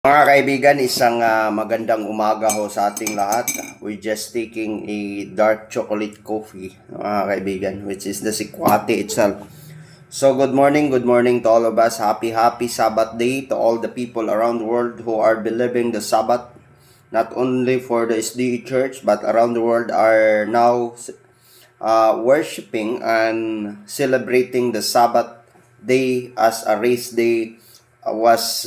Mga kaibigan, isang magandang umaga ho sa ating lahat. We're just taking a dark chocolate coffee, mga kaibigan, which is the Sikwate itself. So good morning to all of us. Happy Sabbath day to all the people around the world who are believing the Sabbath. Not only for the SDE Church, but around the world are now worshiping and celebrating the Sabbath day as a race day was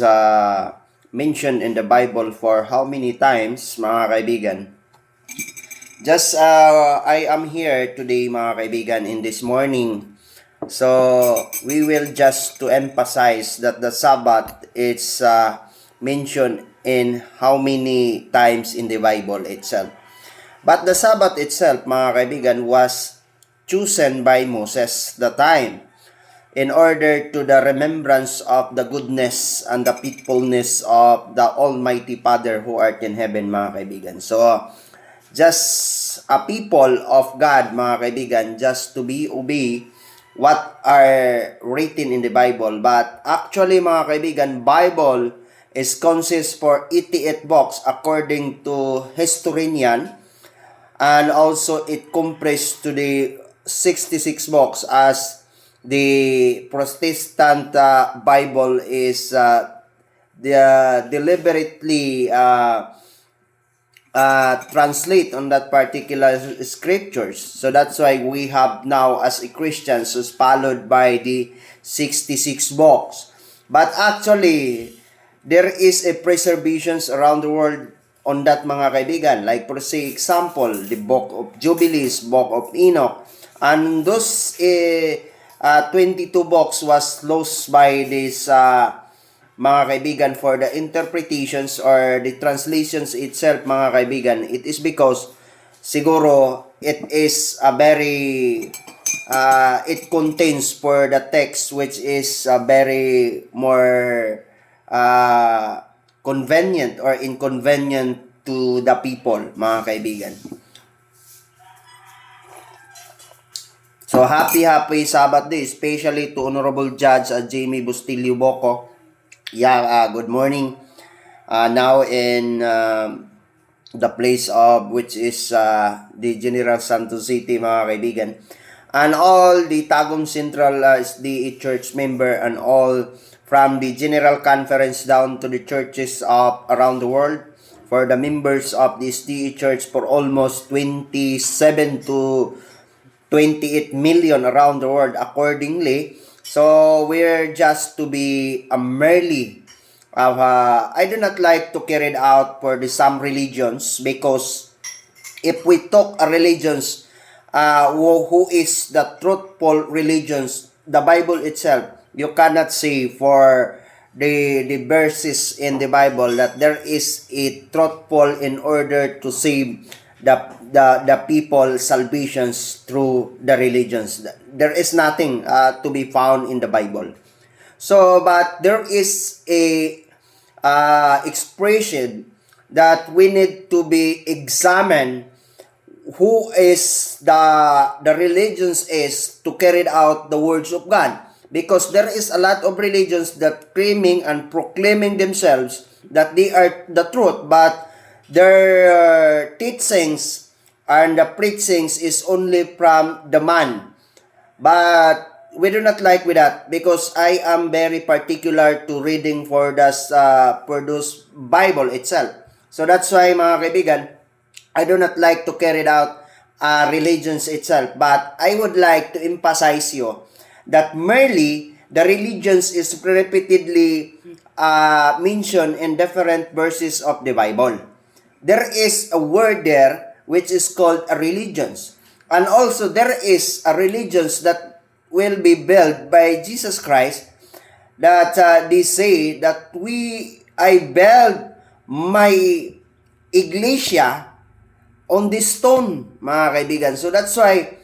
mentioned in the Bible for how many times, mga kaibigan. I am here today, mga kaibigan, in this morning. So, we will just to emphasize that the Sabbath is mentioned in how many times in the Bible itself. But the Sabbath itself, mga kaibigan, was chosen by Moses the time in order to the remembrance of the goodness and the faithfulness of the Almighty Father who art in heaven, mga kaibigan. So, just a people of God, mga kaibigan, just to be obey what are written in the Bible. But actually, mga kaibigan, Bible is consists for 88 books according to historian, and also it compressed to the 66 books as the Protestant Bible is deliberately translate on that particular scriptures. So that's why we have now as a Christians is followed by the 66 books. But actually, there is a preservations around the world on that, mga kaibigan. Like for say example, the Book of Jubilees, Book of Enoch, and those 22 books was lost by this mga kaibigan for the interpretations or the translations itself, mga kaibigan. It is because siguro it is a very it contains for the text which is very more convenient or inconvenient to the people, mga kaibigan. So, happy Sabbath day, especially to Honorable Judge Jamie Bustilio Boco. Yeah, good morning. Now in the place of which is the General Santos City, mga kaibigan. And all the Tagum Central SDE Church member and all from the General Conference down to the churches of around the world for the members of the SDE Church for almost 27 to 28 million around the world accordingly. So we're just to be merely I do not like to carry it out for the some religions, because if we talk religions who is the truthful religions, the Bible itself, you cannot say for the verses in the Bible that there is a truthful in order to save the people salvations through the religions. There is nothing to be found in the Bible. So, but there is a expression that we need to be examined who is the religions is to carry out the words of God. Because there is a lot of religions that claiming and proclaiming themselves that they are the truth, but their teachings and the preachings is only from the man. But we do not like with that, because I am very particular to reading for those Bible itself. So that's why, mga kaibigan, I do not like to carry out religions itself, but I would like to emphasize you that merely the religions is repeatedly mentioned in different verses of the Bible. There is a word there which is called a religions. And also there is a religions that will be built by Jesus Christ, that they say that I build my iglesia on this stone, mga kaibigan. So that's why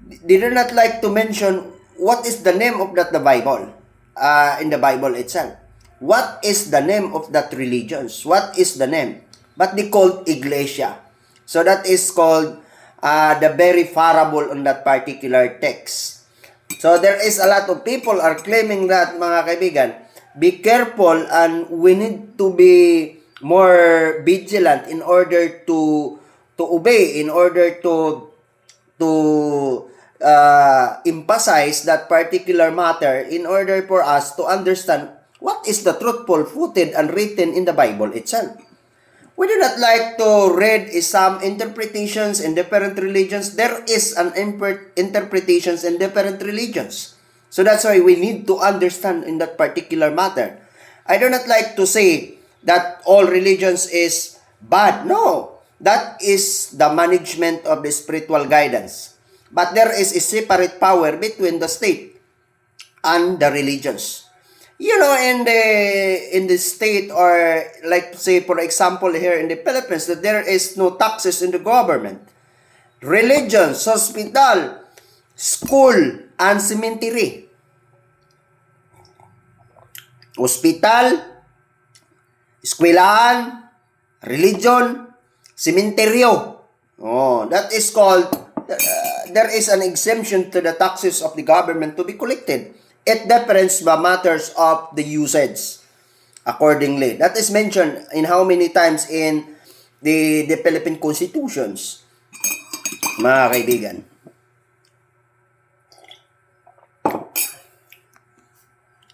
they do not like to mention what is the name of that the Bible, in the Bible itself. What is the name of that religions? What is the name? But they called iglesia. So that is called the very parable on that particular text. So there is a lot of people are claiming that, mga kaibigan, be careful and we need to be more vigilant in order to obey, in order to emphasize that particular matter, in order for us to understand what is the truthful footed and written in the Bible itself. We do not like to read some interpretations in different religions. There is an interpretations in different religions. So that's why we need to understand in that particular matter. I do not like to say that all religions is bad. No, that is the management of the spiritual guidance. But there is a separate power between the state and the religions. You know, in the state, or like say for example here in the Philippines, that there is no taxes in the government. Religions, hospital, school, and cemetery. Hospital, eskwelahan, religion, cementerio. Oh, that is called, there is an exemption to the taxes of the government to be collected. It depends by matters of the usage accordingly. That is mentioned in how many times in the Philippine constitutions, mga kaibigan.